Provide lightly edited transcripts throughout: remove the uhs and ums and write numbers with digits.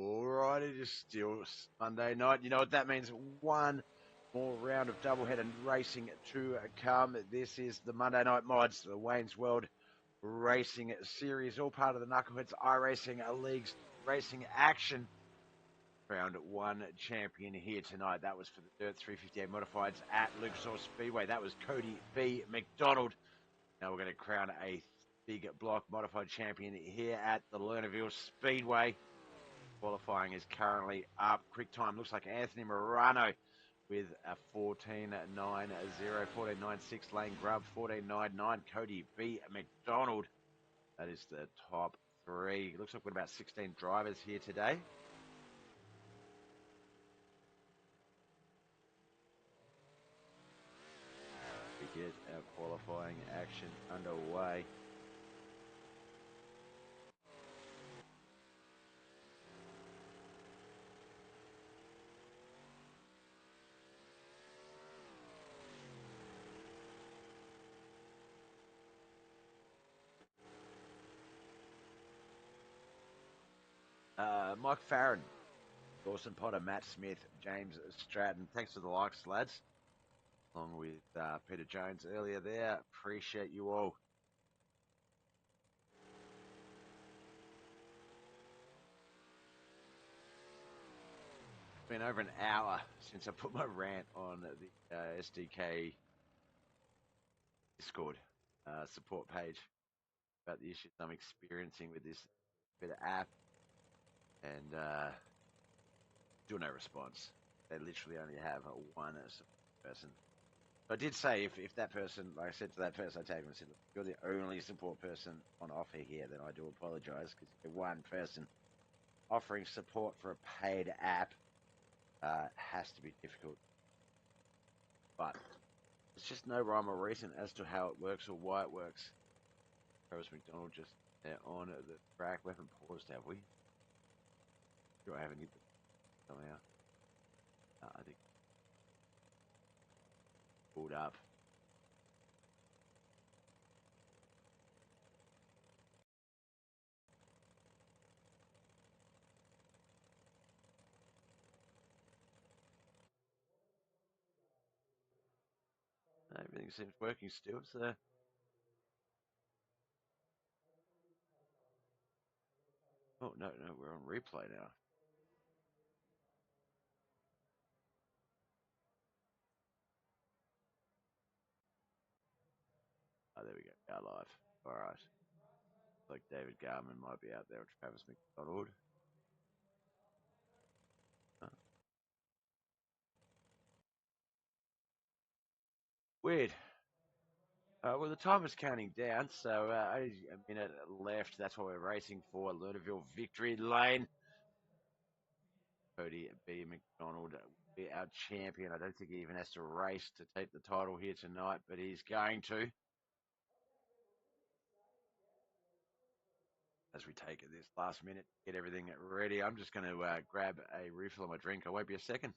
Alright, it is still Monday night. You know what that means? One more round of doubleheader racing to come. This is the Monday Night Mods, the Wayne's World Racing Series, all part of the Knuckleheadz iRacing League's racing action. Round one champion here tonight. That was for the Dirt 358 Modifieds at Lucas Oil Speedway. That was Cody B. McDonald. Now we're going to crown a big block modified champion here at the Lernerville Speedway. Qualifying is currently up. Quick time looks like Anthony Morano with a 14.90, 14.96 Lane Grubb, 14.99 Cody B. McDonald. That is the top three. Looks like we've got about 16 drivers here today. We get our qualifying action underway. Mike Farron, Dawson Potter, Matt Smith, James Stratton. Thanks for the likes, lads. Along with Peter Jones earlier there. Appreciate you all. It's been over an hour since I put my rant on the SDK Discord support page about the issues I'm experiencing with this bit of app. And still no response. They literally only have one person. I did say if that person, like I said to that person, I tagged him and said, look, if you're the only support person on offer here, then I do apologize, because one person offering support for a paid app has to be difficult. But it's just no rhyme or reason as to how it works or why it works. Travis McDonald just on the track. We haven't paused, have we? Sure, I haven't hit the somehow. I think pulled up. Everything seems working still, so. Oh, no, we're on replay now. Oh, there we go. Our live. All right. Like David Garman might be out there with Travis McDonald. Weird. Well, the time is counting down, so only a minute left. That's what we're racing for. Lernerville victory lane. Cody B. McDonald will be our champion. I don't think he even has to race to take the title here tonight, but he's going to. As we take this last minute, get everything ready. I'm just going to grab a refill of my drink. I won't be a second.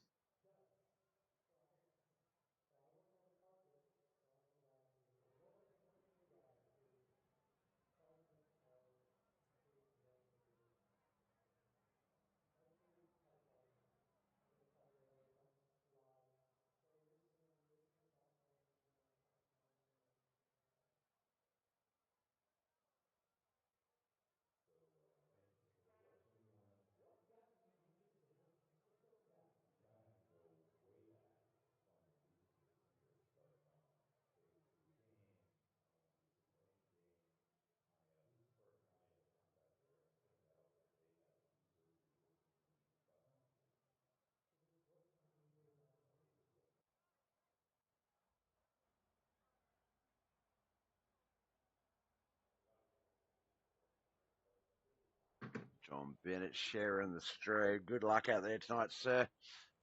John Bennett sharing the strobe. Good luck out there tonight, sir.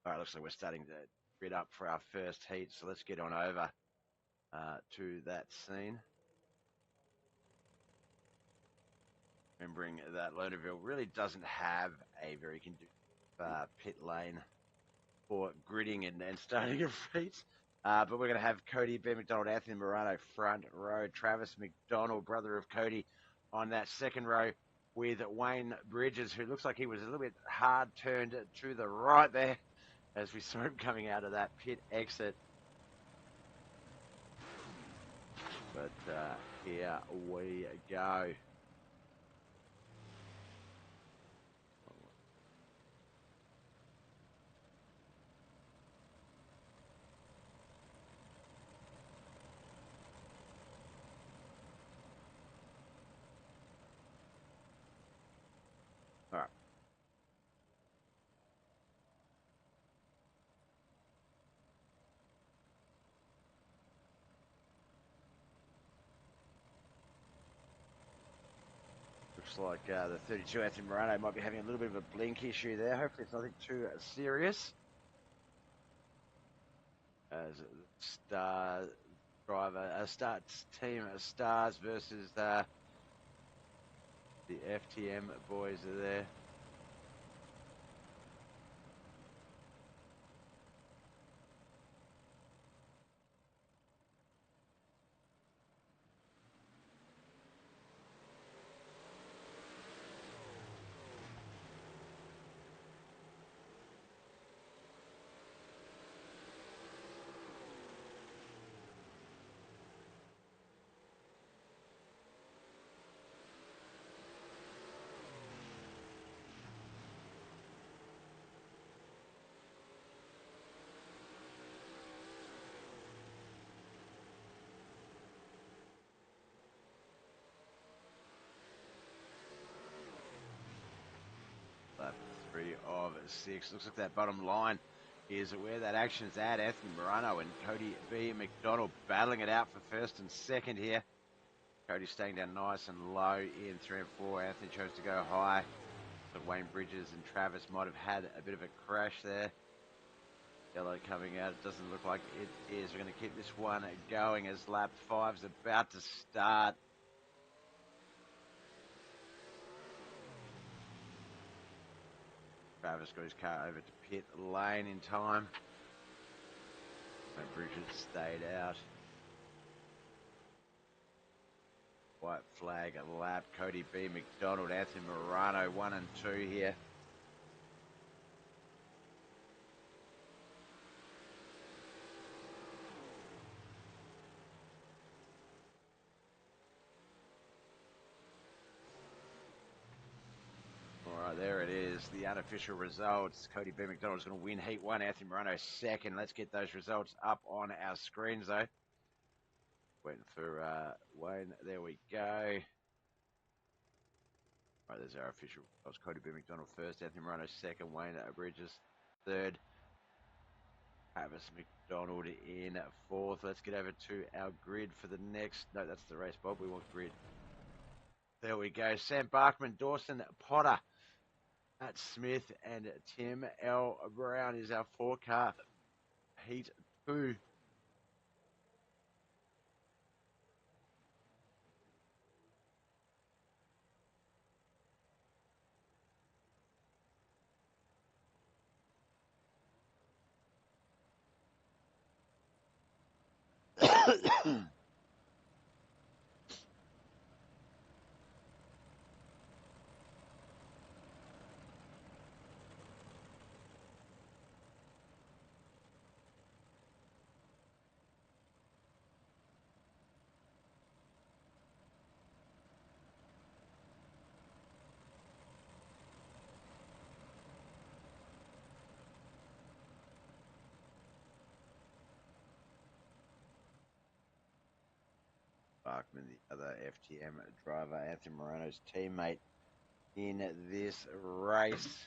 All right, looks like we're starting to grid up for our first heat, so let's get on over to that scene. Remembering that Lernerville really doesn't have a very conducive pit lane for gridding and starting of heats. But we're going to have Cody B. McDonald, Anthony Morano front row, Travis McDonald, brother of Cody, on that second row. with Wayne Bridges, who looks like he was a little bit hard turned to the right there as we saw him coming out of that pit exit. But here we go. All right. Looks like the 32 Anthony Morano might be having a little bit of a blink issue there. Hopefully it's nothing too serious. As Star driver, starts team Stars versus the FTM boys are there. Lap 3 of 6. Looks like that bottom line is where that action's at. Anthony Morano and Cody B. McDonald battling it out for first and second here. Cody staying down nice and low in 3 and 4. Anthony chose to go high. But Wayne Bridges and Travis might have had a bit of a crash there. Yellow coming out. It doesn't look like it is. We're going to keep this one going as lap 5's about to start. Travis got his car over to pit lane in time. Wayne Bridges stayed out. White flag lap. Cody B. McDonald, Anthony Morano, 1 and 2 here. All right, there it is. The unofficial results. Cody B. McDonald's going to win Heat 1. Anthony Morano second. Let's get those results up on our screens, though. Waiting for Wayne. There we go. All right, there's our official results. Cody B. McDonald first. Anthony Morano second. Wayne Bridges third. Travis McDonald in fourth. Let's get over to our grid for the next. No, that's the race, Bob. We want grid. There we go. Sam Barkman, Dawson Potter, Matt Smith, and Tim L. Brown is our 4-car Heat 2. Barkman, the other FTM driver, Anthony Morano's teammate in this race.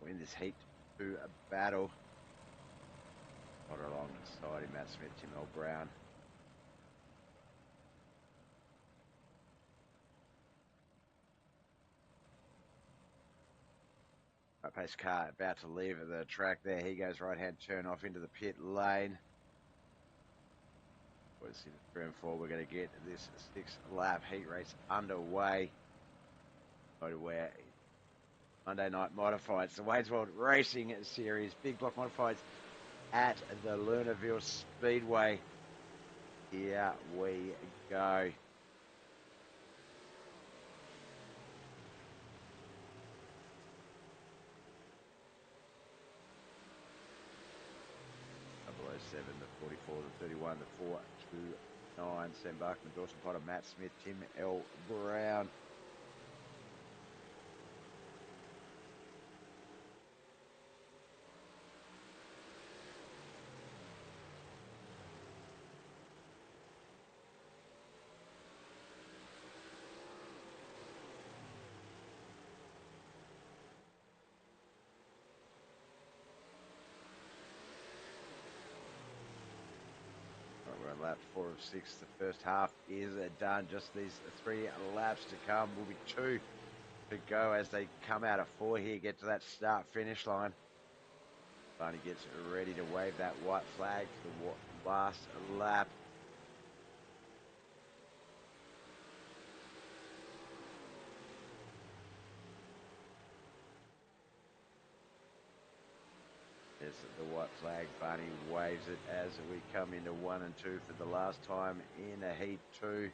Win this Heat 2 battle. Got alongside him, Matt Smith, Tim L. Brown. Pace car about to leave the track there. He goes right-hand turn off into the pit lane. We're in 3 and 4. We're going to get this 6-lap heat race underway. Where Monday Night Modifieds, the Wayne's World Racing Series, big block modifieds at the Lernerville Speedway. Here we go. 7, the 44, the 31, the 4, 2, 9, Sam Barkman, Dawson Potter, Matt Smith, Tim L. Brown. We're on lap 4 of 6. The first half is done. Just these 3 laps to come. Will be 2 to go as they come out of 4 here, get to that start-finish line. Barney gets ready to wave that white flag for the last lap. There's the white flag. Barney waves it as we come into 1 and 2 for the last time in Heat 2.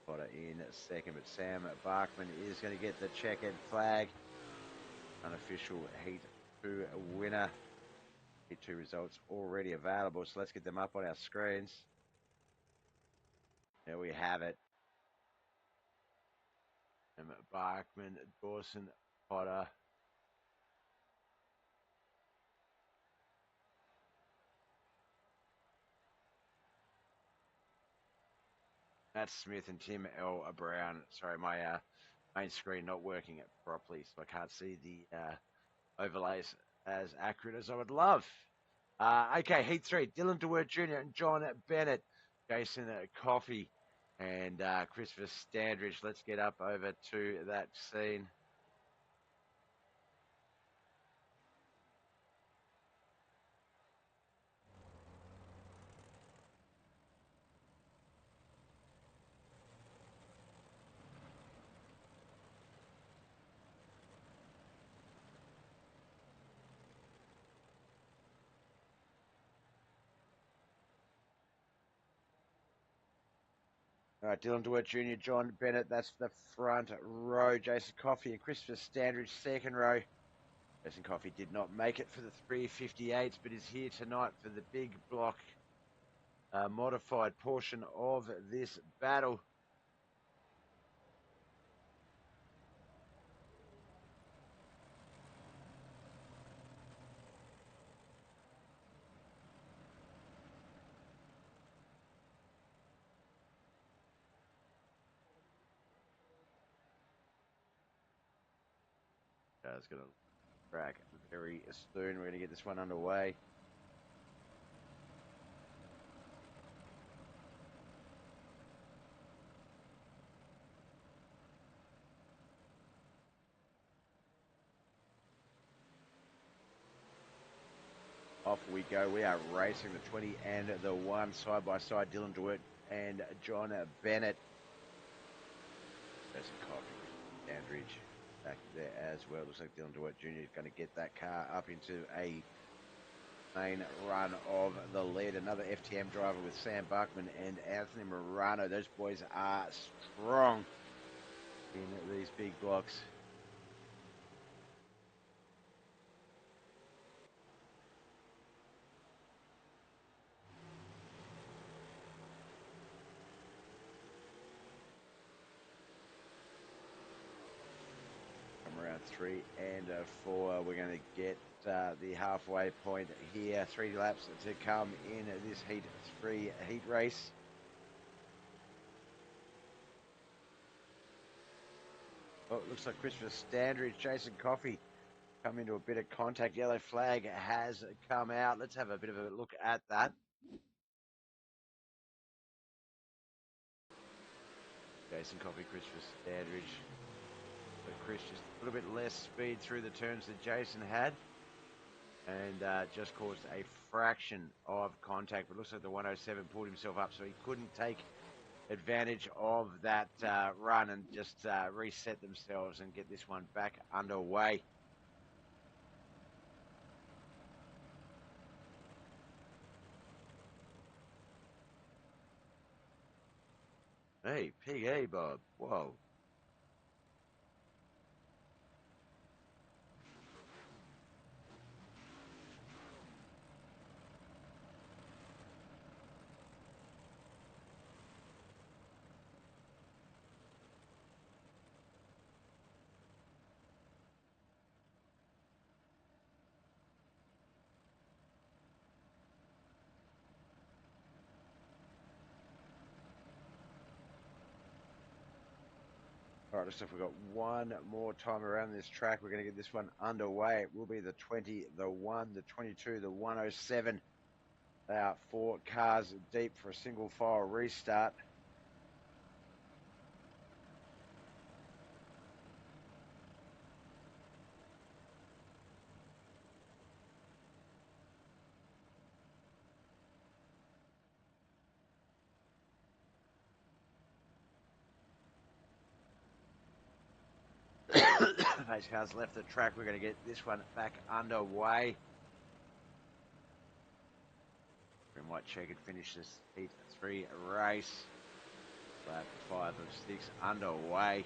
Potter in second, but Sam Barkman is going to get the checkered flag. Unofficial Heat 2 winner. Heat 2 results already available, so let's get them up on our screens. There we have it. Barkman, Dawson, Potter. Matt Smith and Tim L. Brown. Sorry, my main screen not working properly, so I can't see the overlays as accurate as I would love. Okay, Heat 3, Dylan DeWert Jr. and John Bennett, Jason Coffey, and Christopher Standridge. Let's get up over to that scene. All right, Dylan DeWert Jr., John Bennett, that's the front row. Jason Coffey and Christopher Standridge, second row. Jason Coffey did not make it for the 358s, but is here tonight for the big block modified portion of this battle. It's going to crack very soon. We're going to get this one underway. Off we go. We are racing the 20 and the 1 side by side. Dylan DeWert and John Bennett. Jason Coffey, Andridge back there as well. Looks like Dylan DeWert Jr. is going to get that car up into a main run of the lead. Another FTM driver with Sam Buckman and Anthony Morano. Those boys are strong in these big blocks. Around 3 and 4, we're going to get the halfway point here. 3 laps to come in this Heat 3 heat race. Oh, it looks like Christopher Standridge, Jason Coffey come into a bit of contact. Yellow flag has come out. Let's have a bit of a look at that. Jason Coffey, Christopher Standridge. But Chris just a little bit less speed through the turns than Jason had. And just caused a fraction of contact. But it looks like the 107 pulled himself up, so he couldn't take advantage of that run and just reset themselves and get this one back underway. Hey, PA Bob. Whoa. All right, looks like we've got one more time around this track. We're going to get this one underway. It will be the 20, the 1, the 22, the 107. They are 4 cars deep for a single file restart. Those cars left the track. We're going to get this one back underway. We might check and finish this Heat 3 race. Lap 5 of 6 underway.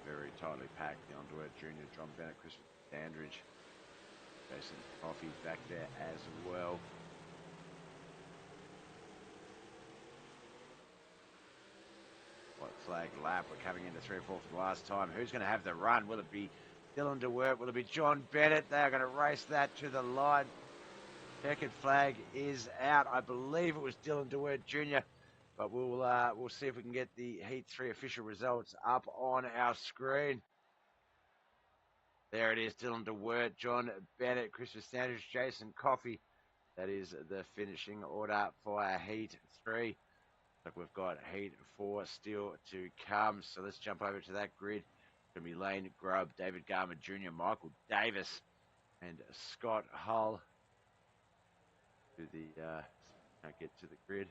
Very tightly packed. The Underwood Junior, John Bennett, Chris Dandridge, Jason Coffey back there as well. White flag lap. We're coming into 3 or 4 for the last time. Who's going to have the run? Will it be Dylan DeWert? Will it be John Bennett? They are going to race that to the line. Checkered flag is out. I believe it was Dylan DeWert Jr. But we'll see if we can get the Heat 3 official results up on our screen. There it is, Dylan DeWert, John Bennett, Christopher Sanders, Jason Coffey. That is the finishing order for our Heat 3. Look, we've got Heat 4 still to come. So let's jump over to that grid. It's going to be Lane Grubb, David Garman Jr., Michael Davis, and Scott Hull. Can't get to the grid.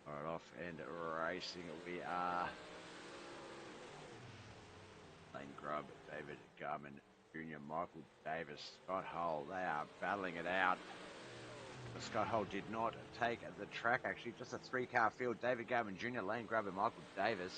All right, off and racing we are. Lane Grubb, David Garman Jr., Michael Davis, Scott Hull. They are battling it out. But Scott Hull did not take the track, actually. Just a 3-car field. David Garman Jr., Lane Grubb, and Michael Davis.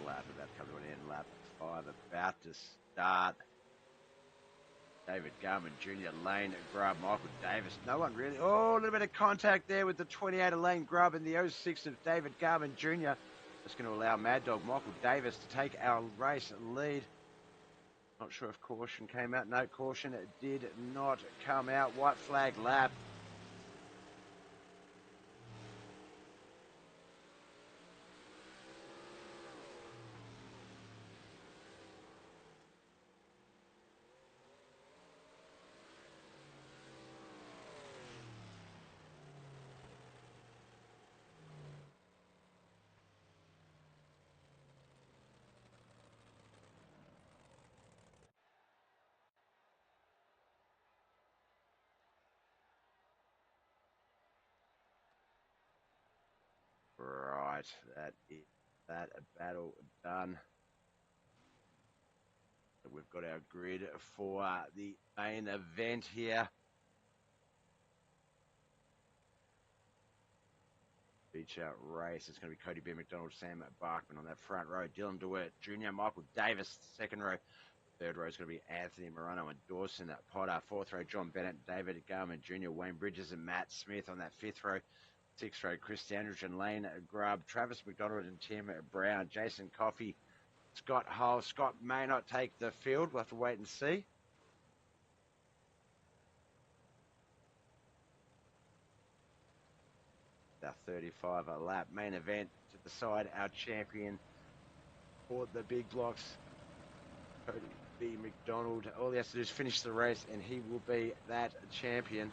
Lap about to come to an end. Lap 5 about to start. David Garman Jr., Lane Grubb, Michael Davis. No one really. Oh, a little bit of contact there with the 28 of Lane Grubb and the 06 of David Garman Jr. That's going to allow Mad Dog Michael Davis to take our race lead. Not sure if caution came out. No, caution did not come out. White flag lap. right, that is that battle done. We've got our grid for the main event here. Feature race. It's going to be Cody B. McDonald, Sam Barkman on that front row. Dylan DeWitt Jr., Michael Davis, second row. Third row is going to be Anthony Morano and Dawson Potter. Fourth row, John Bennett, David Garman Jr., Wayne Bridges and Matt Smith on that fifth row. Sixth row, Chris Dandridge and Lane Grubb, Travis McDonald and Tim Brown, Jason Coffey, Scott Hull. Scott may not take the field. We'll have to wait and see. Our 35 lap main event to decide our champion for the big blocks. Cody B. McDonald. All he has to do is finish the race and he will be that champion.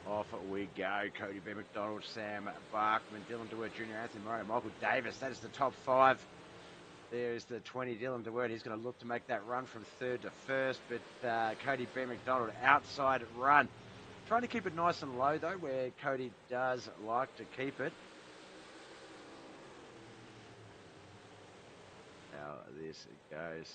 Off we go. Cody B. McDonald, Sam Barkman, Dylan DeWitt Jr., Anthony Morano, Michael Davis. That is the top five. There's the 20, Dylan DeWitt. He's going to look to make that run from third to first, but Cody B. McDonald, outside run. Trying to keep it nice and low, though, where Cody does like to keep it. Now this goes.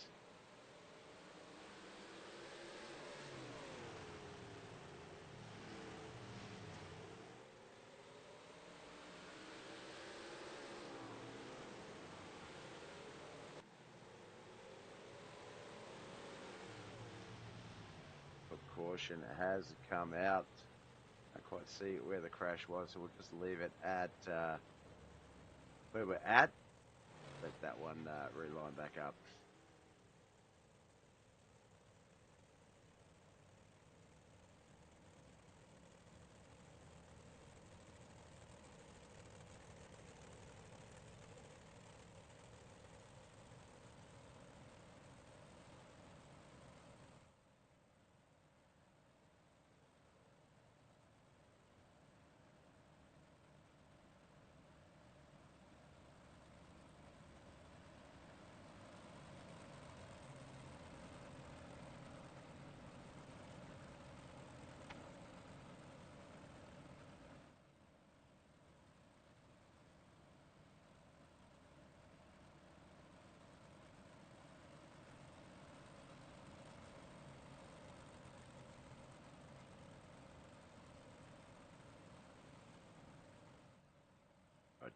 Caution has come out. I can't quite see where the crash was, so we'll just leave it at where we're at. Let that one reline back up.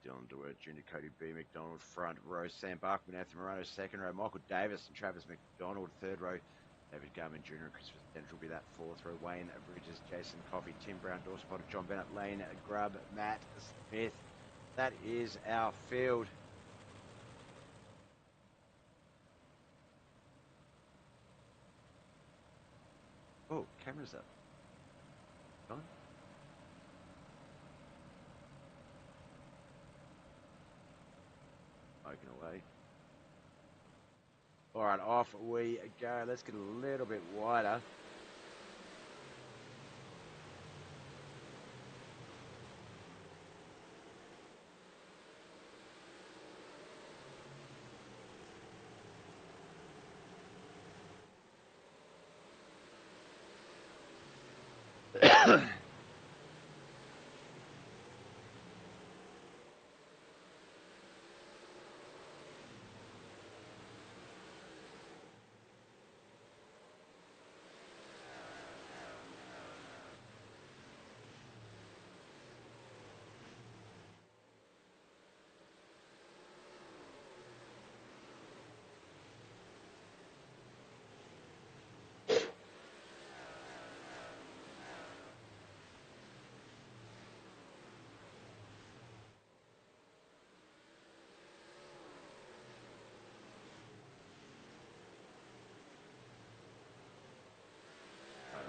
Dylan DeWitt Jr., Cody B. McDonald, front row. Sam Barkman, Anthony Morano, second row. Michael Davis and Travis McDonald, third row. David Garman Jr. and Christopher Dendridge will be that fourth row. Wayne Bridges, Jason Coffey, Tim Brown, Dawson Potter, John Bennett, Lane Grubb, Matt Smith. That is our field. Oh, camera's up. John? Open away. All right, off we go. Let's get a little bit wider.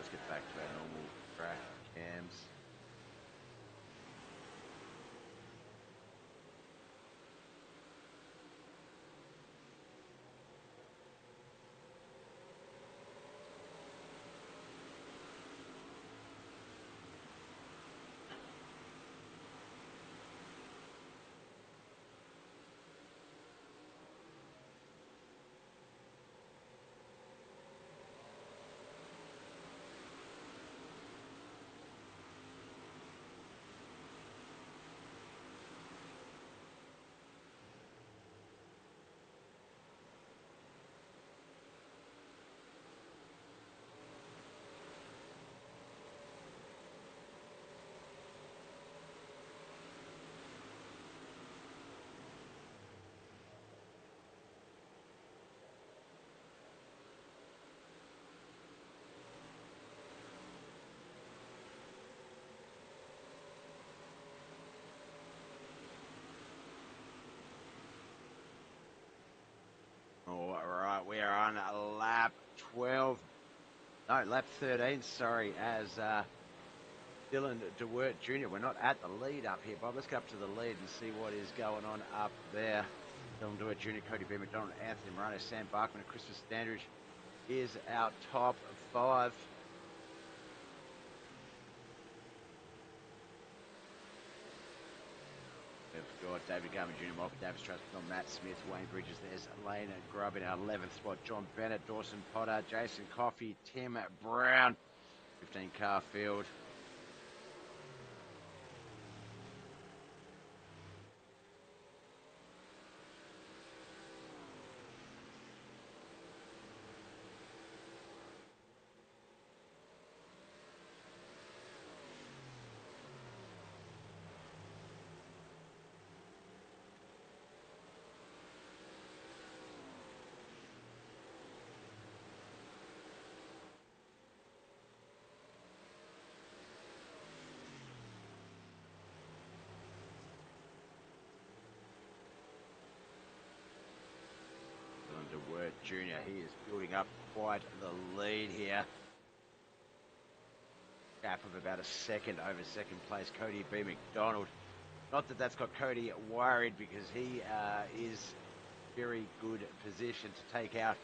let's get back to our normal track cams. All right, we are on lap 12. No, lap 13, sorry, as Dylan DeWert Jr. We're not at the lead up here, Bob. Let's get up to the lead and see what is going on up there. Dylan DeWert Jr., Cody B. McDonald, Anthony Morano, Sam Barkman, and Christopher Standridge is our top 5. We've got David Garman Jr., Michael Davis, Travis McDonald, Matt Smith, Wayne Bridges. There's Lane Grubb in our 11th spot. John Bennett, Dawson Potter, Jason Coffey, Tim Brown, 15 car field. DeWert Jr. He is building up quite the lead here. Gap of about a second over second place. Cody B. McDonald. Not that that's got Cody worried, because he is very good position to take out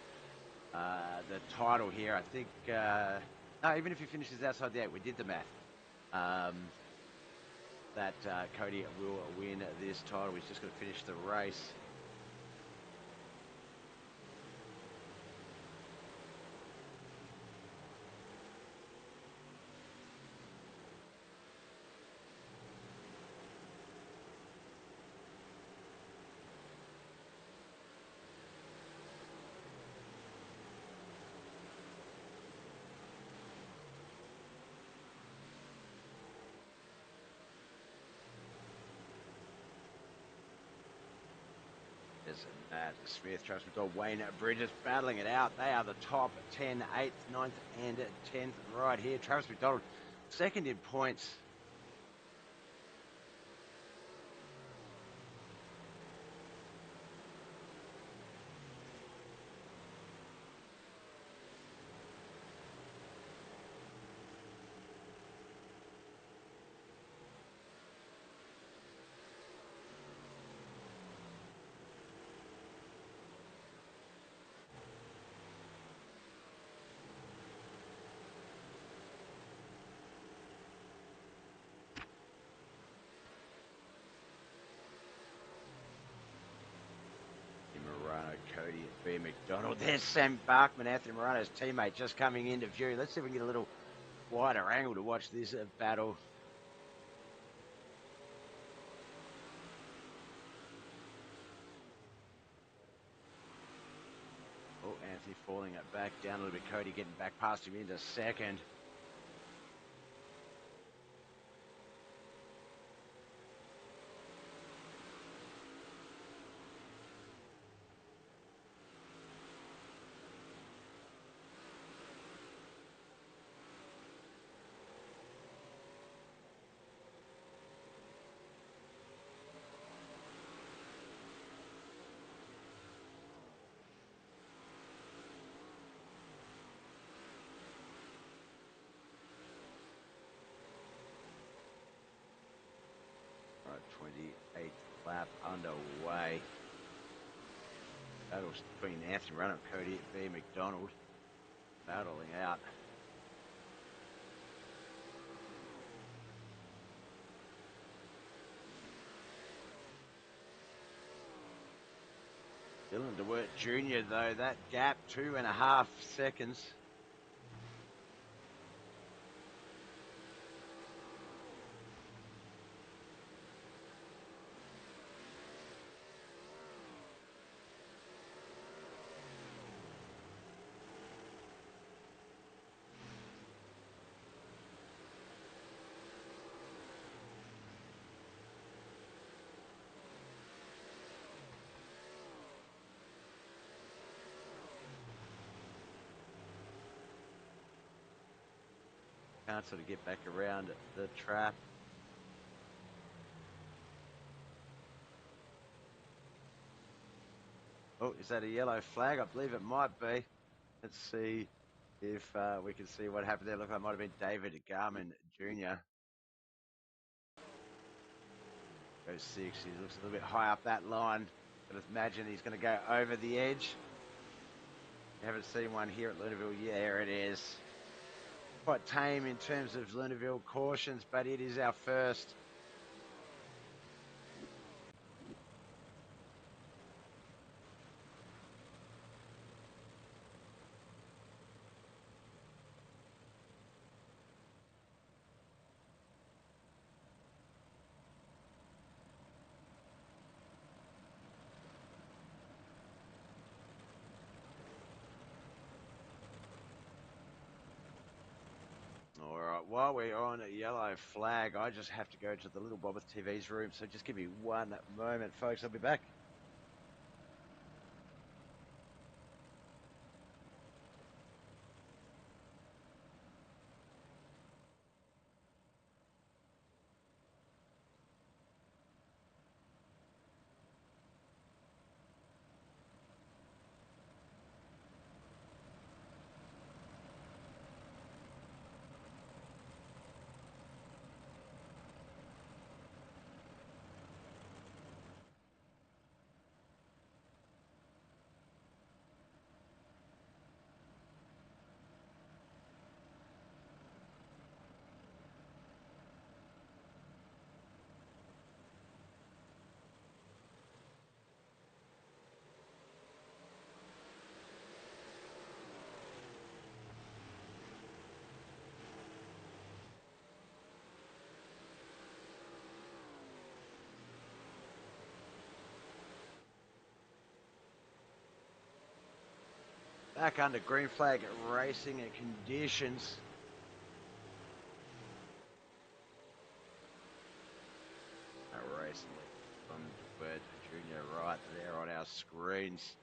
the title here. I think, no, even if he finishes outside the 8, we did the math, that Cody will win this title. He's just got to finish the race. Matt Smith, Travis McDonald, Wayne Bridges battling it out. They are the top 10, 8th, 9th, and 10th right here. Travis McDonald, second in points. Morano, Cody B. McDonald. There's Sam Barkman, Anthony Morano's teammate, just coming into view. Let's see if we can get a little wider angle to watch this battle. Oh, Anthony falling it back down a little bit. Cody getting back past him into second. 28th lap underway. Battles between Anthony Runner and Cody B. McDonald battling out. Dylan DeWitt Jr. though, that gap 2.5 seconds. Can't sort of get back around the trap. Oh, is that a yellow flag? I believe it might be. Let's see if we can see what happened there. Look, that might have been David Garman Jr. Goes 6. He looks a little bit high up that line. But imagine he's going to go over the edge. You haven't seen one here at Lernerville. Yeah, there it is. Quite tame in terms of Lernerville cautions, but it is our first. All right, while we're on a yellow flag, I just have to go to the Little Bobbeth TV's room, so just give me one moment, folks. I'll be back. Back under green flag racing conditions. Racing from DeWitt Jr. right there on our screens.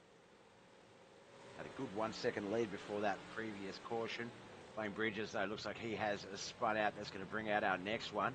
Had a good 1 second lead before that previous caution. Wayne Bridges, though, looks like he has spun out. That's going to bring out our next one.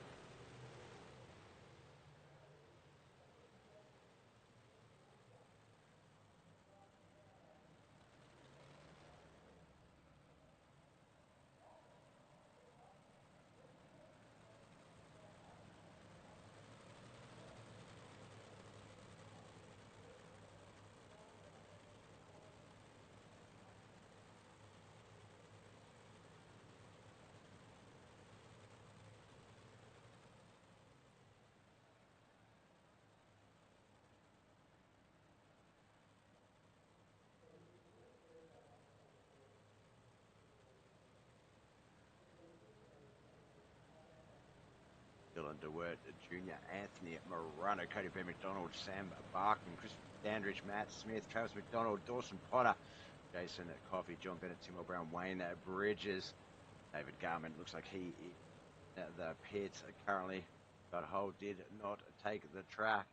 Dylan DeWitt Jr., Anthony Morano, Cody B. McDonald, Sam Barkman, Chris Dandridge, Matt Smith, Travis McDonald, Dawson Potter, Jason Coffey, John Bennett, Tim Brown, Wayne Bridges, David Garman. Looks like he the pits currently got hold, did not take the track.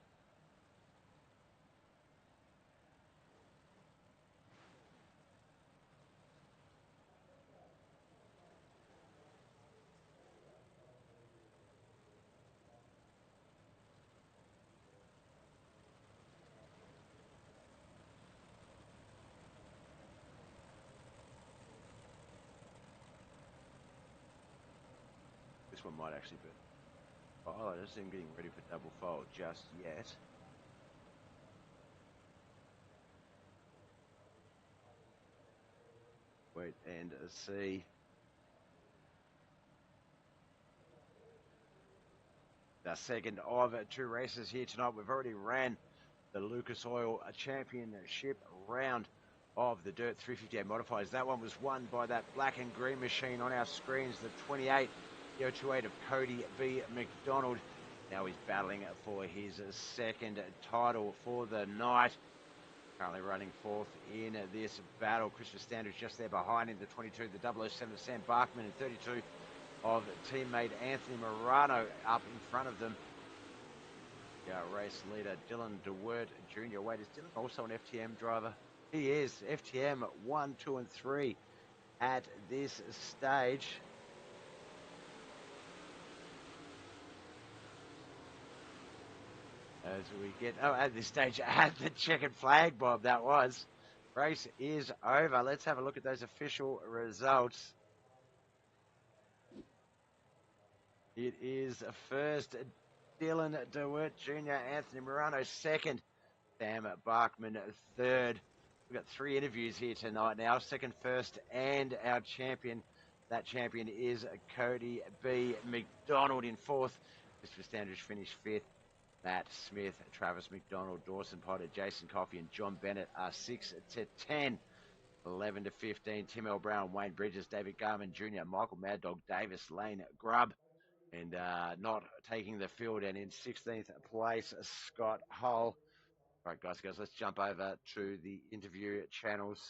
This one might actually be. Oh, I don't see him getting ready for double fold just yet. Wait and see. The second of two races here tonight. We've already ran the Lucas Oil Championship round of the Dirt 358 modifiers. That one was won by that black and green machine on our screens, the 28, the 028 of Cody B. McDonald. Now he's battling for his second title for the night. Currently running fourth in this battle. Christopher Standard just there behind him, the 22, the 007 of Sam Bachman, and 32 of teammate Anthony Morano up in front of them. Race leader Dylan DeWert Jr. Wait, is Dylan also an FTM driver? He is. FTM 1, 2, and 3 at this stage. As we get, at this stage, at the checkered flag, Bob, that was. Race is over. Let's have a look at those official results. It is first Dylan DeWert Jr., Anthony Morano second, Sam Bachman third. We've got 3 interviews here tonight now. Second, first, and our champion. That champion is Cody B. McDonald in fourth. Mr. Standridge finished fifth. Matt Smith, Travis McDonald, Dawson Potter, Jason Coffey, and John Bennett are 6 to 10. 11 to 15, Tim L. Brown, Wayne Bridges, David Garman Jr., Michael Mad Dog Davis, Lane Grubb, and not taking the field. And in 16th place, Scott Hull. All right, guys, let's jump over to the interview channels.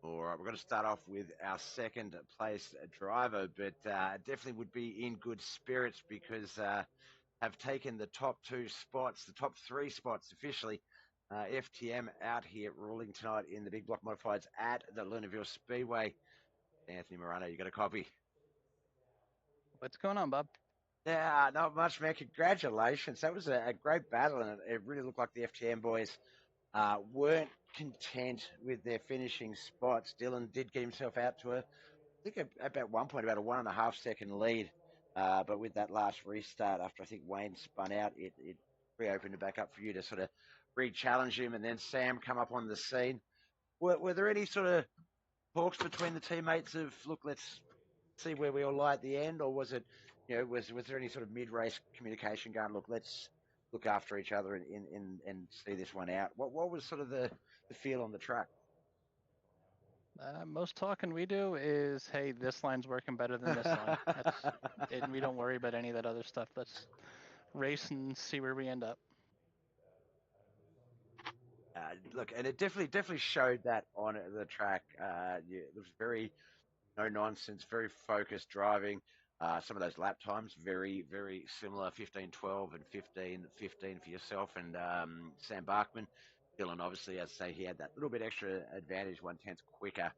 All right, we're going to start off with our second place driver, but definitely would be in good spirits because have taken the top 2 spots, the top 3 spots officially. FTM out here ruling tonight in the big block modifieds at the Lernerville Speedway. Anthony Morano, you got a copy? What's going on, Bob? Yeah, not much, man. Congratulations. That was a great battle, and it really looked like the FTM boys weren't content with their finishing spots. Dylan did get himself out to I think about one point, about a 1.5 second lead. But with that last restart, after I think Wayne spun out, it reopened it back up for you to sort of re-challenge him, and then Sam come up on the scene. Were there any sort of talks between the teammates of, look, let's see where we all lie at the end, or was it, was there any sort of mid-race communication going, look, let's look after each other and see this one out? What was sort of the feel on the track? Most talking we do is, hey, this line's working better than this line. That's it, and we don't worry about any of that other stuff. Let's race and see where we end up. Look, and it definitely showed that on the track. It was very no nonsense, very focused driving. Some of those lap times very similar, 15:12 and 15:15 for yourself and Sam Bachman. Dylan, obviously, as I say, he had that little bit extra advantage, 1/10 quicker.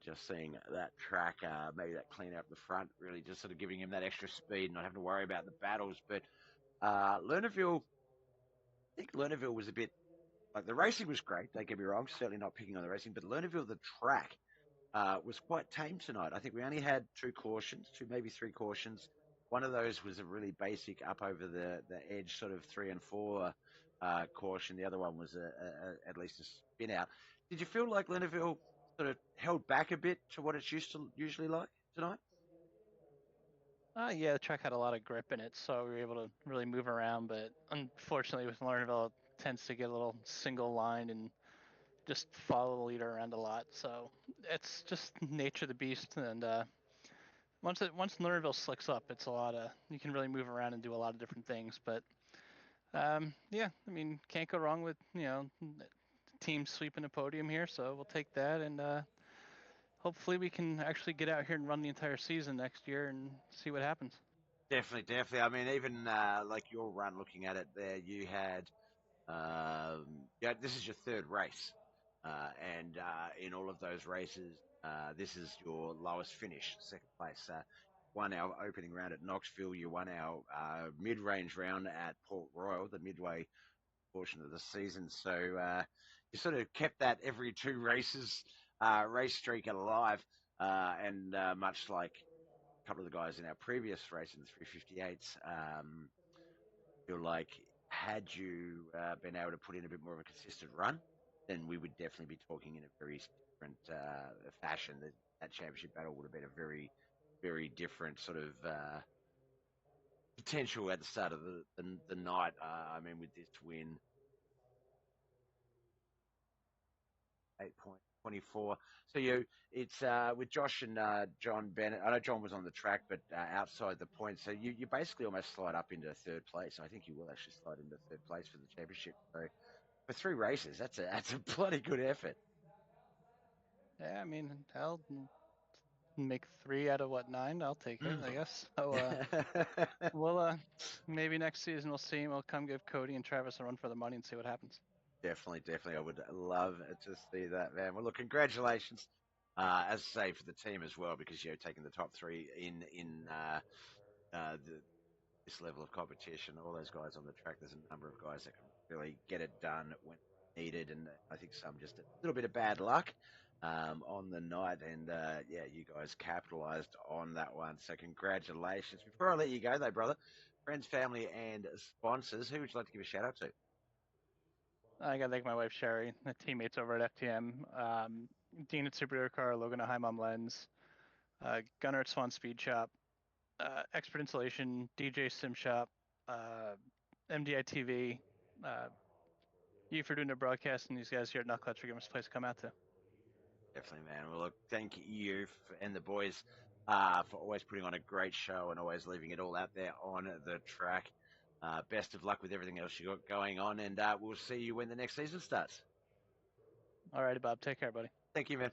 Just seeing that track, maybe that clean up the front, really just sort of giving him that extra speed, not having to worry about the battles. But Lernerville, I think Lernerville was a bit like the racing was great. Don't get me wrong, certainly not picking on the racing, but Lernerville, the track, was quite tame tonight. I think we only had 2 cautions, 2 maybe 3 cautions. One of those was a really basic up over the edge, sort of 3 and 4 caution. The other one was at least a spin out. Did you feel like Lernerville sort of held back a bit to what it's usually like tonight? Yeah, the track had a lot of grip in it, so we were able to really move around. But unfortunately, with Lernerville, it tends to get a little single line and just follow the leader around a lot. So it's just nature of the beast. And once Lernerville slicks up, it's a lot of you can really move around and do a lot of different things. But yeah, I mean, can't go wrong with team sweeping a podium here. So we'll take that and hopefully we can actually get out here and run the entire season next year and see what happens. Definitely, definitely. I mean, even like your run, looking at it there, you had yeah, this is your third race, and in all of those races, this is your lowest finish, second place. Won our opening round at Knoxville. You won our mid-range round at Port Royal, the midway portion of the season. So you sort of kept that every two races race streak alive, and much like a couple of the guys in our previous race in the 358s, feel like had you been able to put in a bit more of a consistent run, then we would definitely be talking in a very different fashion. That championship battle would have been a very, very different sort of potential at the start of the night. I mean, with this win, 8.24. So it's with Josh and John Bennett. I know John was on the track, but outside the points. So you basically almost slide up into third place. I think you will actually slide into third place for the championship. So for three races, that's a bloody good effort. Yeah, I mean, I'll make 3 out of what 9. I'll take it, I guess. So we'll maybe next season we'll see. We'll come give Cody and Travis a run for the money and see what happens. Definitely, definitely. I would love to see that, man. Well, look, congratulations, as I say, for the team as well, because you're taking the top three in the this level of competition. All those guys on the track, there's a number of guys that can really get it done when needed, and I think some just a little bit of bad luck on the night. And yeah, you guys capitalized on that one. So congratulations. Before I let you go, though, brother, friends, family, and sponsors, who would you like to give a shout out to? I gotta thank my wife Sherry, the teammates over at FTM, Dean at Superhero Car, Logan at High Mom Lens, Gunnar at Swan Speed Shop, Expert Installation, DJ Sim Shop, uh, MDI TV, uh, you for doing the broadcast, and these guys here at Knuckleheadz for giving us a place to come out to. Definitely, man. Well, look, thank you and the boys for always putting on a great show and always leaving it all out there on the track. Best of luck with everything else you got going on, and we'll see you when the next season starts. All righty, Bob. Take care, buddy. Thank you, man.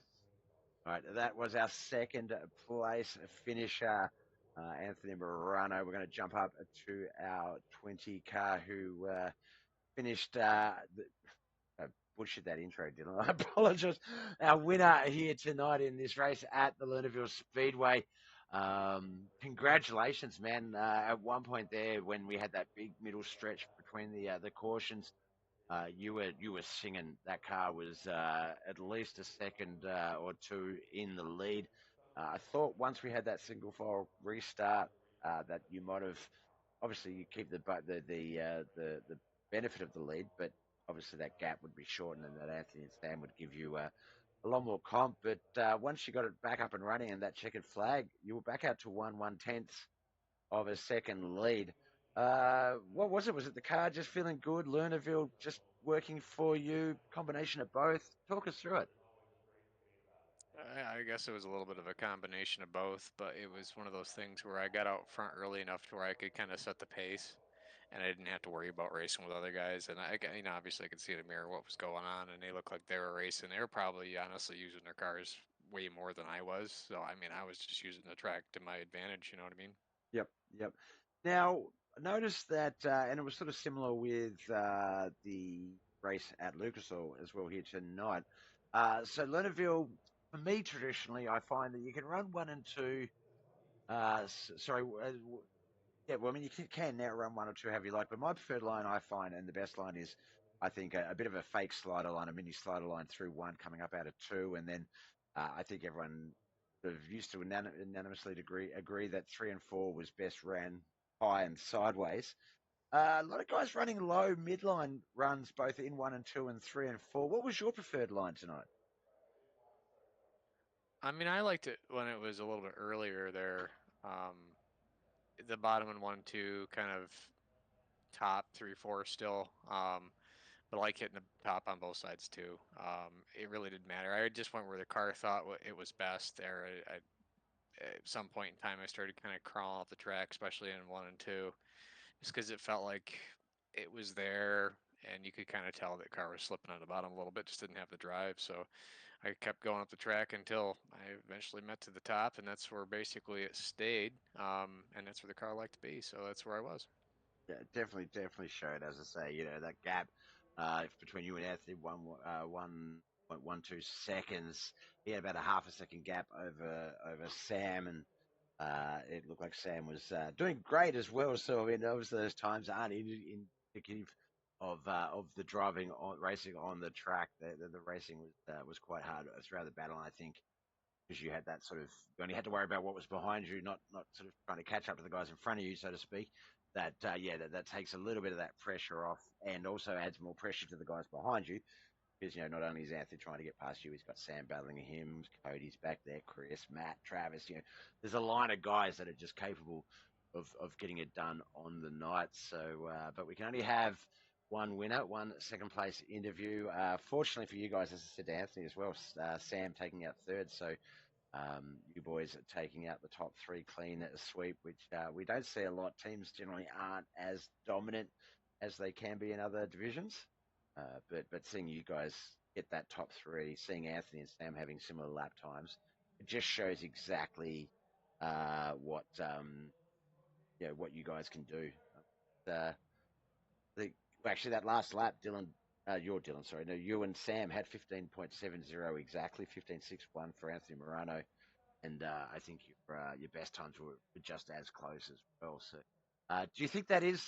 All right, that was our second place finisher, Anthony Morano. We're going to jump up to our 20 car who finished I butchered that intro, didn't I? I apologize. Our winner here tonight in this race at the Lernerville Speedway. Congratulations, man. At one point there, when we had that big middle stretch between the cautions, you were singing. That car was at least a second or two in the lead. I thought once we had that single file restart, that you might have obviously you keep the benefit of the lead, but obviously that gap would be shortened, and that Anthony and Sam would give you a lot more comp. But once you got it back up and running and that checkered flag, you were back out to 1/10 of a second lead. What was it? Was it the car just feeling good? Lernerville just working for you? Combination of both? Talk us through it. I guess it was a little bit of a combination of both, but it was one of those things where I got out front early enough to where I could kind of set the pace, and I didn't have to worry about racing with other guys. And obviously I could see in the mirror what was going on, and they looked like they were racing. They were probably honestly using their cars way more than I was. So I mean, I was just using the track to my advantage. You know what I mean? Yep, yep. Now, notice that, and it was sort of similar with the race at Lucas Oil as well here tonight. So Lernerville, for me, traditionally, I find that you can run one and two. Sorry, yeah, well, I mean, you can now run one or two however you like, but my preferred line I find, and the best line is, I think, a bit of a fake slider line, a mini slider line through one, coming up out of two, and then I think everyone sort of used to unanimously agree that three and four was best ran high and sideways. A lot of guys running low midline runs, both in one and two and three and four. What was your preferred line tonight? I mean, I liked it when it was a little bit earlier there. Um, the bottom and 1, 2 kind of top 3, 4 still. But I like hitting the top on both sides too. It really didn't matter. I just went where the car thought it was best there. At some point in time, I started kind of crawling off the track, especially in 1 and 2, just because it felt like it was there, and you could kind of tell that car was slipping on the bottom a little bit. Just didn't have the drive. So I kept going up the track until I eventually met to the top, and that's where basically it stayed. And that's where the car liked to be, so that's where I was. Yeah, definitely showed, as I say, that gap between you and Anthony, 1.12 seconds. He had about a half a second gap over Sam, and it looked like Sam was doing great as well. So I mean, obviously those times aren't indicative of the racing on the track. The racing was quite hard throughout the battle, and I think because you had that sort of, you only had to worry about what was behind you, not sort of trying to catch up to the guys in front of you, so to speak. That takes a little bit of that pressure off, and also adds more pressure to the guys behind you. Because not only is Anthony trying to get past you, he's got Sam battling him, Cody's back there, Chris, Matt, Travis. There's a line of guys that are just capable of getting it done on the night. So, but we can only have one winner, one second place interview. Fortunately for you guys, as I said to Anthony as well, Sam taking out third. So you boys are taking out the top three clean sweep, which we don't see a lot. Teams generally aren't as dominant as they can be in other divisions. But seeing you guys get that top three, seeing Anthony and Sam having similar lap times, it just shows exactly what you guys can do. Uh, the, actually, that last lap, Dylan, sorry, no, you and Sam had 15.70 exactly, 15.61 for Anthony Morano, and I think your best times were just as close as well. So, do you think that is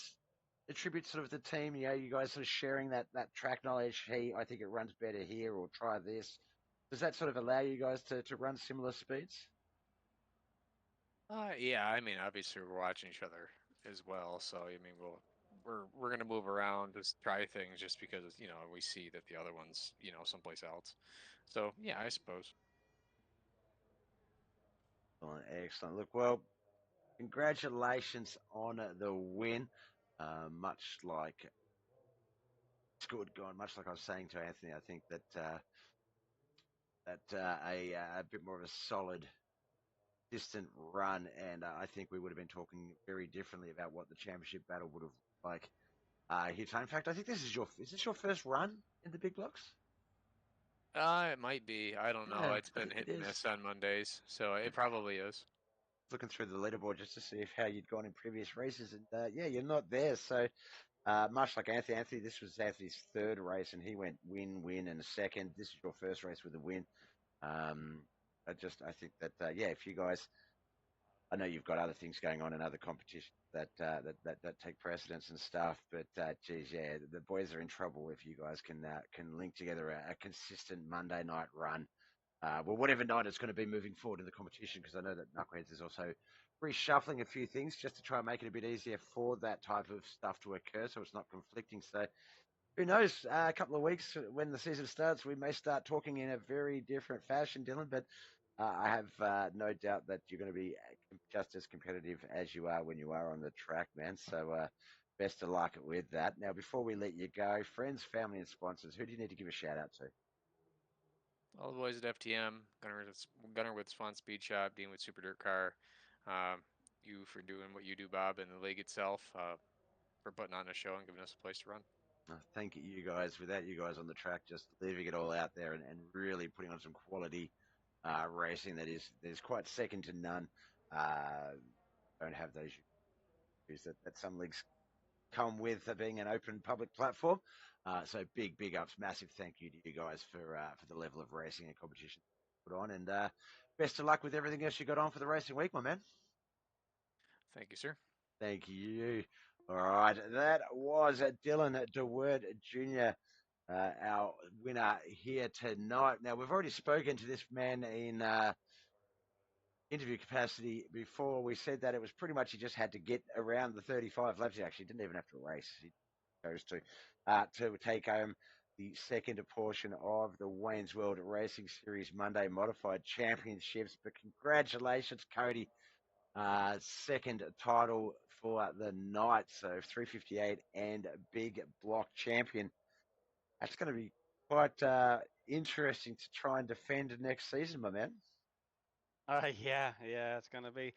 a tribute sort of the team? You guys sort of sharing that track knowledge. Hey, I think it runs better here, or try this. Does that sort of allow you guys to run similar speeds? Yeah, I mean, obviously we're watching each other as well, so I mean, we're gonna move around, just try things, just because we see that the other one's someplace else. So yeah, I suppose. Excellent, excellent. Look, well, congratulations on the win. Much like it's good going. Much like I was saying to Anthony, I think that a bit more of a solid, distant run, and I think we would have been talking very differently about what the championship battle would have looked like here. In fact, I think is this your first run in the big blocks? It might be. I don't know. Yeah, It's I been think it hit and is. miss on Mondays, so it probably is. Looking through the leaderboard just to see if how you'd gone in previous races, and yeah, you're not there. So much like Anthony, this was Anthony's third race, and he went win, and a second. This is your first race with a win. Um, I think that yeah, if you guys, I know you've got other things going on in other competitions that take precedence and stuff, but geez, yeah, the boys are in trouble if you guys can link together a consistent Monday night run. Well, whatever night it's going to be moving forward in the competition, because I know that Knuckleheadz is also reshuffling a few things just to try and make it a bit easier for that type of stuff to occur, so it's not conflicting. So who knows? A couple of weeks when the season starts, we may start talking in a very different fashion, Dylan. But I have no doubt that you're going to be just as competitive as you are when you are on the track, man. So best of luck with that. Now, before we let you go, friends, family, and sponsors, who do you need to give a shout out to? All the boys at FTM, Gunner with Swan Speed Shop, Dean with Super Dirt Car, um, you for doing what you do, Bob, and the league itself for putting on a show and giving us a place to run. Thank you guys. Without you guys on the track, just leaving it all out there and really putting on some quality racing that is quite second to none. Uh, don't have those issues that some leagues come with being an open public platform. So big ups, massive thank you to you guys for the level of racing and competition put on, and best of luck with everything else you got on for the racing week, my man. Thank you, sir. Thank you. All right, that was Dylan DeWert Jr., our winner here tonight. Now, we've already spoken to this man in interview capacity before. We said that it was pretty much he just had to get around the 35 laps. He actually didn't even have to race. He chose to take home the second portion of the Wayne's World Racing Series Monday Modified Championships. But congratulations, Cody. Second title for the night. So 358 and big block champion. That's going to be quite interesting to try and defend next season, my man. Yeah, it's gonna be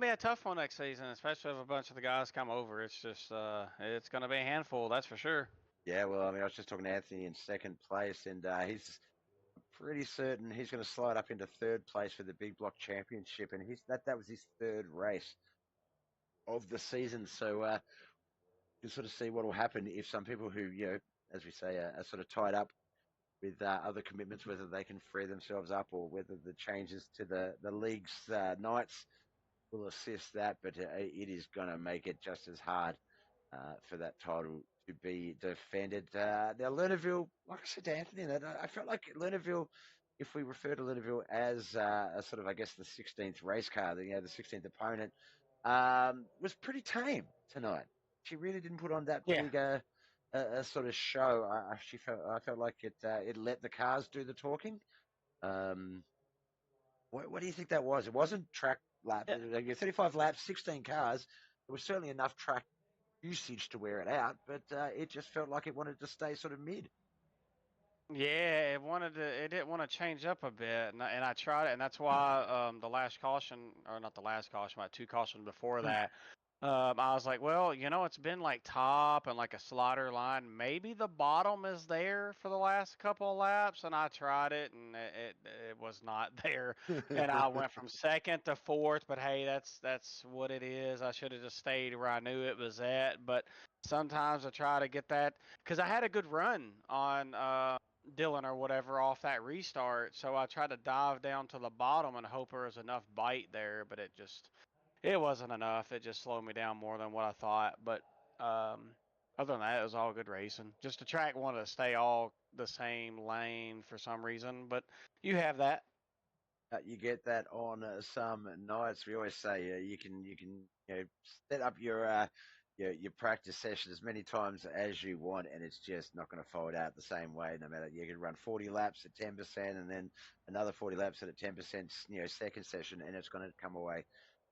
a tough one next season, especially if a bunch of the guys come over. It's just it's gonna be a handful, that's for sure. Yeah, well, I mean, I was just talking to Anthony in second place, and he's pretty certain he's going to slide up into third place for the Big Block Championship, and that was his third race of the season. So you sort of see what will happen if some people who, as we say, are sort of tied up with other commitments, whether they can free themselves up or whether the changes to the league's nights will assist that. But it is going to make it just as hard for that title to be defended. Now, Lernerville, like I said to Anthony, that I felt like Lernerville, if we refer to Lernerville as a sort of, I guess, the 16th race car, the 16th opponent, was pretty tame tonight. She really didn't put on that Yeah. big a sort of show. I felt like it let the cars do the talking. What do you think that was? It wasn't track lap. Yeah. 35 laps, 16 cars. There was certainly enough track usage to wear it out, but it just felt like it wanted to stay sort of mid. Yeah, it didn't want to change up a bit, and I tried it, and that's why the last caution, or not the last caution, but 2 cautions before that, I was like, well, it's been like top and like a slider line. Maybe the bottom is there for the last couple of laps, and I tried it, and it was not there, and I went from second to fourth. But hey, that's what it is. I should have just stayed where I knew it was at. But sometimes I try to get that because I had a good run on Dylan or whatever off that restart. So I tried to dive down to the bottom and hope there was enough bite there, but it wasn't enough. It just slowed me down more than what I thought. But other than that, it was all good racing. Just the track wanted to stay all the same lane for some reason, but you have that. You get that on some nights. We always say you can set up your practice session as many times as you want, and it's just not going to fold out the same way. No matter you can run 40 laps at 10%, and then another 40 laps at a 10%, second session, and it's going to come away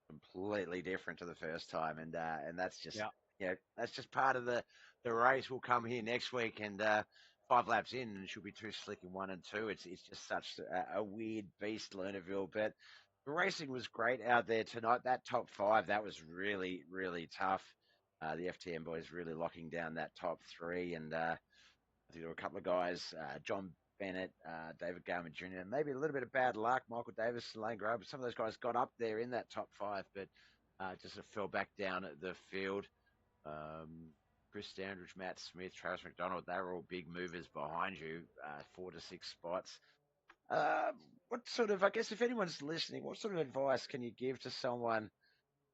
completely different to the first time, and that's just that's just part of the race. We'll come here next week, and 5 laps in, and she'll be too slick in 1 and 2. It's just such a weird beast, Lernerville, but the racing was great out there tonight. That top 5, that was really really tough. The FTM boys really locking down that top 3, and I think there were a couple of guys, John Bennett, David Garman Jr., maybe a little bit of bad luck, Michael Davis, Lane Grove, but some of those guys got up there in that top 5, but just sort of fell back down at the field. Chris Standridge, Matt Smith, Travis McDonald, they were all big movers behind you, 4 to 6 spots. What sort of, I guess if anyone's listening, what sort of advice can you give to someone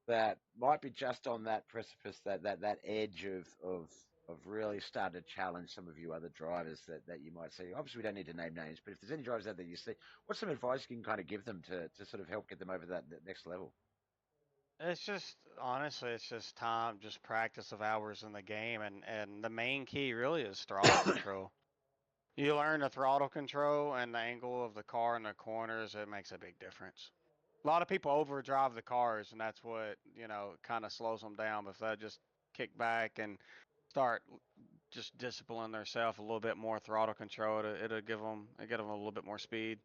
that might be just on that precipice, that edge of really starting to challenge some of you other drivers that you might see? Obviously, we don't need to name names, but if there's any drivers out there you see, what's some advice you can kind of give them to sort of help get them over that next level? It's just honestly, it's just time, just practice of hours in the game, and the main key really is throttle control. You learn the throttle control and the angle of the car in the corners. It makes a big difference. A lot of people overdrive the cars, and that's what kind of slows them down. But if they just kick back and start just discipline themselves a little bit more throttle control, it'll give them a little bit more speed.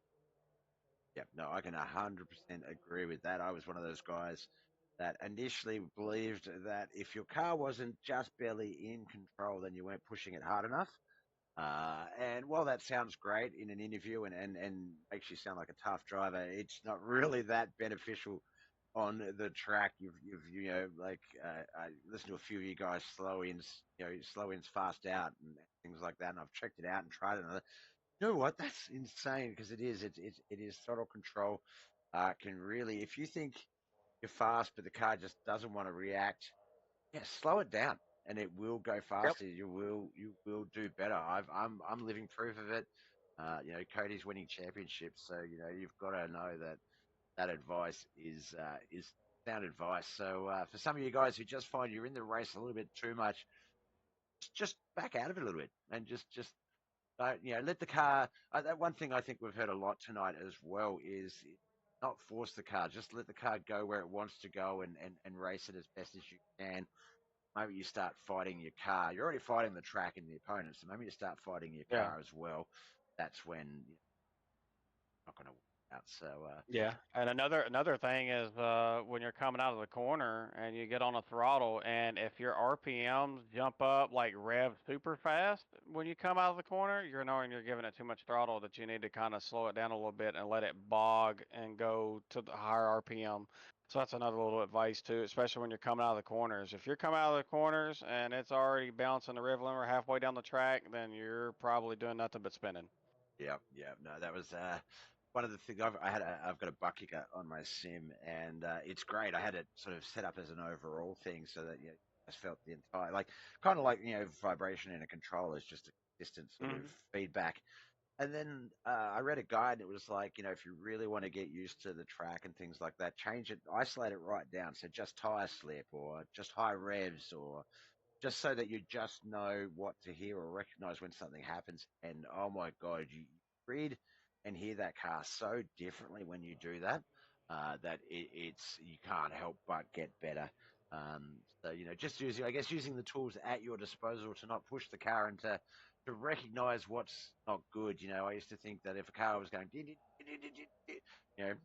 Yeah, no, I can 100% agree with that. I was one of those guys that initially believed that if your car wasn't just barely in control, then you weren't pushing it hard enough. And while that sounds great in an interview and makes you sound like a tough driver, it's not really that beneficial on the track. I listened to a few of you guys slow ins fast out and things like that, and I've checked it out and tried it. And you know what? That's insane because it is throttle control. Can really, if you think you're fast, but the car just doesn't want to react, yeah, slow it down, and it will go Yep. faster. You will do better. I'm living proof of it. Cody's winning championships, so you've got to know that advice is sound advice. So for some of you guys who just find you're in the race a little bit too much, just back out of it a little bit and just let the car. That one thing I think we've heard a lot tonight as well is not force the car. Just let the car go where it wants to go and race it as best as you can. Maybe you start fighting your car. You're already fighting the track and the opponent, so maybe you start fighting your Yeah. car as well. That's when you're not going to out. So Yeah, and another thing is when you're coming out of the corner and you get on a throttle, and if your RPMs jump up like rev super fast when you come out of the corner, you're knowing you're giving it too much throttle, that you need to kind of slow it down a little bit and let it bog and go to the higher RPM. So that's another little advice too, especially when you're coming out of the corners. If you're coming out of the corners and it's already bouncing the rev limiter halfway down the track, then you're probably doing nothing but spinning. yeah, no, that was one of the things. I've got a butt kicker on my sim, and it's great. I had it sort of set up as an overall thing, so that I just felt the entire kind of like vibration in a controller is just a consistent sort of feedback. And then I read a guide, and it was like, if you really want to get used to the track and things like that, change it, isolate it right down. So just tire slip or just high revs or just so that you just know what to hear or recognize when something happens. And oh my God, you read and hear that car so differently when you do that, that it's you can't help but get better. So just using the tools at your disposal to not push the car and to recognize what's not good. I used to think that if a car was going,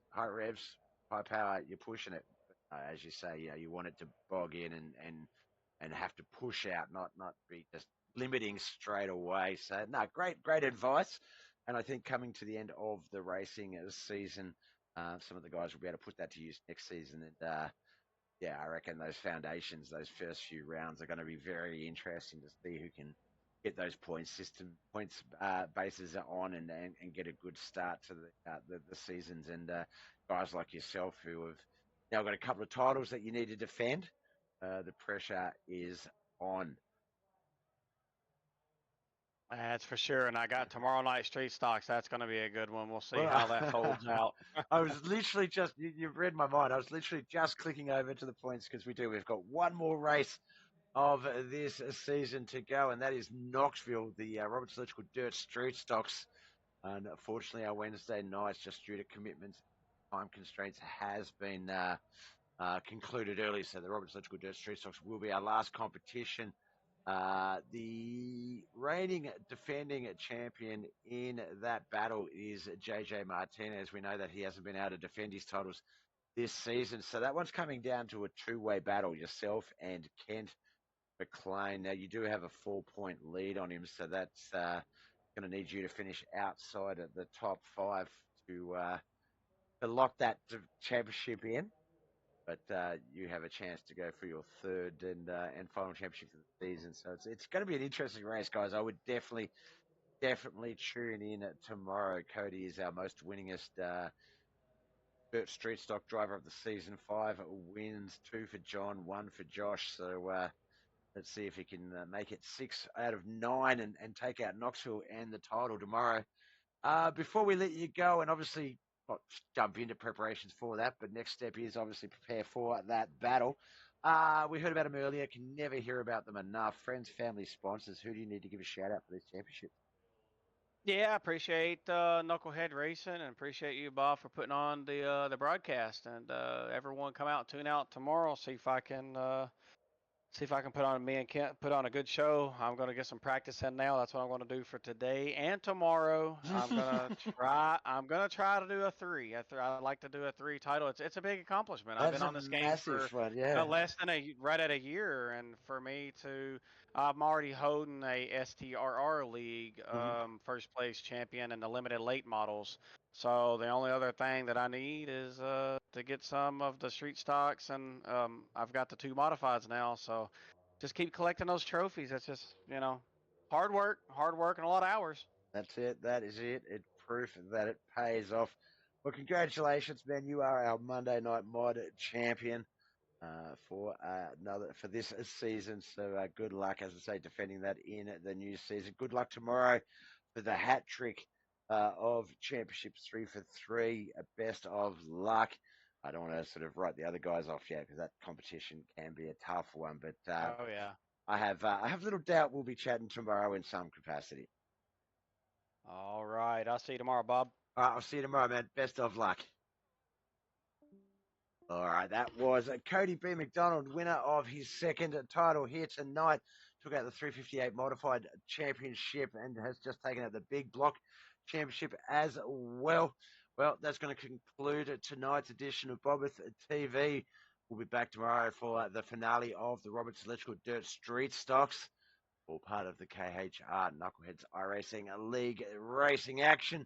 high revs, high power, you're pushing it. But, as you say, you want it to bog in and have to push out, not be just limiting straight away. So, no, great advice. And I think coming to the end of the racing season, some of the guys will be able to put that to use next season. And yeah, I reckon those foundations, those first few rounds, are going to be very interesting to see who can get those points bases on and get a good start to the seasons. And guys like yourself who have now got a couple of titles that you need to defend, the pressure is on. That's for sure. And I got tomorrow night street stocks. That's going to be a good one. We'll see how that holds out. I was literally you've read my mind. I was literally just clicking over to the points because we've got one more race of this season to go, and that is Knoxville, the Roberts Electrical Dirt Street Stocks. Unfortunately, our Wednesday nights, just due to commitments, time constraints, has been concluded early. So the Roberts Electrical Dirt Street Stocks will be our last competition. The reigning defending champion in that battle is JJ Martinez. We know that he hasn't been able to defend his titles this season. So that one's coming down to a two-way battle, yourself and Kent McLean. Now, you do have a 4-point lead on him, so that's going to need you to finish outside of the top 5 to lock that championship in. But you have a chance to go for your third and final championship for the season. So it's going to be an interesting race, guys. I would definitely tune in tomorrow. Cody is our most winningest dirt street stock driver of the season. 5 wins, 2 for John, 1 for Josh. So let's see if he can make it 6 out of 9 and take out Knoxville and the title tomorrow. Before we let you go, and obviously not jump into preparations for that, but next step is obviously prepare for that battle. We heard about them earlier. Can never hear about them enough. Friends, family, sponsors. Who do you need to give a shout out for this championship? Yeah, I appreciate Knuckleheadz Racing, and appreciate you, Bob, for putting on the broadcast. And everyone, come out, tune out tomorrow. See if I can put on me and Kent put on a good show. I'm going to get some practice in now. That's what I'm going to do for today and tomorrow. I'm going to try. I'm going to try to do a 3. I like to do a 3 title. It's a big accomplishment. I've been on this game for less than right at a year, and for me to, I'm already holding a STRR league first place champion in the limited late models. So the only other thing that I need is to get some of the street stocks, and I've got the 2 modifieds now. So just keep collecting those trophies. It's just hard work, and a lot of hours. That's it. That is it. It's proof that it pays off. Well, congratulations, man. You are our Monday Night Mod champion for this season. So good luck, as I say, defending that in the new season. Good luck tomorrow for the hat trick of championships 3 for 3. Best of luck. I don't want to sort of write the other guys off yet because that competition can be a tough one. But oh yeah, I have little doubt we'll be chatting tomorrow in some capacity. All right, I'll see you tomorrow, Bob. All right, I'll see you tomorrow, man. Best of luck. All right, that was Cody B. McDonald, winner of his second title here tonight. Took out the 358 Modified Championship and has just taken out the Big Block Championship as well. Well, that's going to conclude tonight's edition of Bobbeth TV. We'll be back tomorrow for the finale of the Roberts Electrical Dirt Street Stocks, all part of the KHR Knuckleheadz iRacing League racing action.